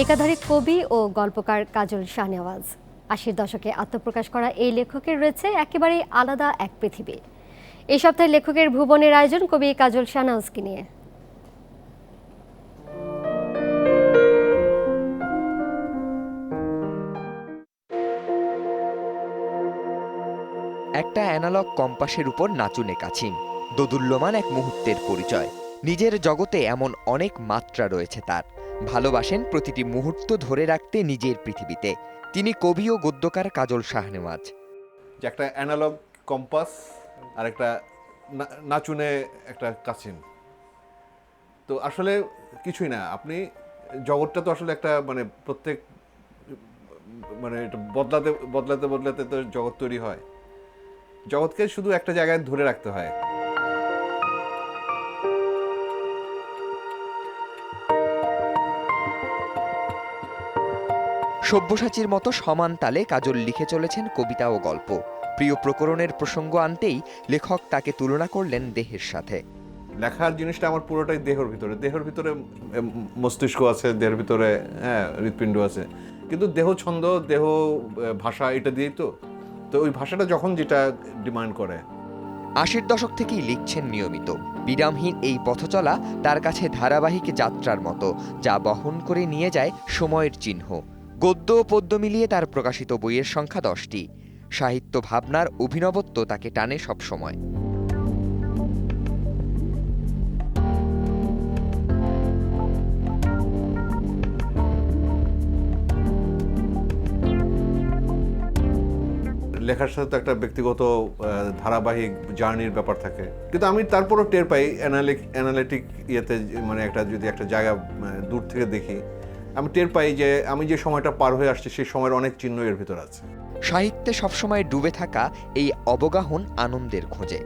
একাধারে কবি ও গল্পকার কাজল শাহনেওয়াজ। ৮০ দশকে আত্মপ্রকাশ করা এই লেখকের রয়েছে একেবারেই আলাদা এক পৃথিবী। এই সপ্তাহে লেখকের ভুবনের আয়োজন কবি কাজল শাহনেওয়াজকে নিয়ে। একটা অ্যানালগ কম্পাসের উপর নাচুনে কাছিম, দোদুল্যমান এক মুহূর্তের পরিচয়। নিজের জগতে এমন অনেক মাত্রা রয়েছে তার। ভালোবাসেন প্রতিটি মুহূর্ত ধরে রাখতে নিজের পৃথিবীতে। তিনি কবি ও গদ্যকার কাজল শাহনেওয়াজ। যে একটা অ্যানালগ কম্পাস আর একটা নাচুনে একটা কাছিম, তো আসলে কিছুই না। আপনি জগৎটা তো আসলে একটা প্রত্যেক এটা বদলাতে বদলাতে বদলাতে তো জগৎ তৈরি হয়। জগৎকে শুধু একটা জায়গায় ধরে রাখতে হয়। সব্যসাচীর মতো সমান তালে কাজল লিখে চলেছেন কবিতা ও গল্প। প্রিয় প্রকরণের প্রসঙ্গ আনতেই লেখক তাকে তুলনা করলেন দেহের সাথে। লেখার জিনিসটা আমার পুরোটাই দেহের ভিতরে মস্তিষ্ক আছে, দেহের ভিতরে হৃৎপিণ্ড আছে, কিন্তু দেহ ছন্দ, দেহ ভাষা, এটা দিয়েই তো ওই ভাষাটা যখন যেটা ডিমান্ড করে। ৮০ দশক থেকেই লিখছেন নিয়মিত। বিরামহীন এই পথচলা তার কাছে ধারাবাহিক যাত্রার মতো, যা বহন করে নিয়ে যায় সময়ের চিহ্ন। গদ্য ও পদ্য মিলিয়ে তার প্রকাশিত বইয়ের সংখ্যা ১০টি। সাহিত্য ভাবনার অভিনবত্ব তাকে টানে সবসময়। লেখার সাথে তো একটা ব্যক্তিগত ধারাবাহিক জার্নির ব্যাপার থাকে, কিন্তু আমি তারপরও টের পাই অ্যানালিটিক ইয়েতে, যদি একটা জায়গা দূর থেকে দেখি, আমি টের পাই যে আমি যে সময়টা পার হয়ে আসছি সেই সময়ের অনেক চিহ্ন এর ভিতর আছে। সাহিত্যে সবসময় ডুবে থাকা এই অবগাহন আনন্দের খোঁজে।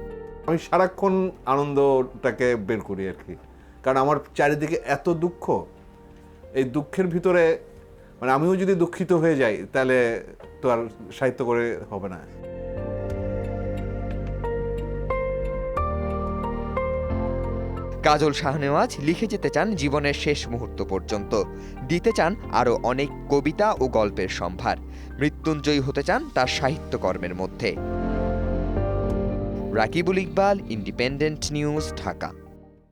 আমি সারাক্ষণ আনন্দটাকে বের করি আর কি, কারণ আমার চারিদিকে এত দুঃখ। এই দুঃখের ভিতরে আমিও যদি দুঃখিত হয়ে যাই, তাহলে তো আর সাহিত্য করে হবে না। কাজল শাহনেওয়াজ লিখে যেতে চান জীবনের শেষ মুহূর্ত পর্যন্ত। দিতে চান আরও অনেক কবিতা ও গল্পের সম্ভার। মৃত্যুঞ্জয়ী হতে চান তার সাহিত্যকর্মের মধ্যে। Rakibul Iqbal, independent news, Dhaka.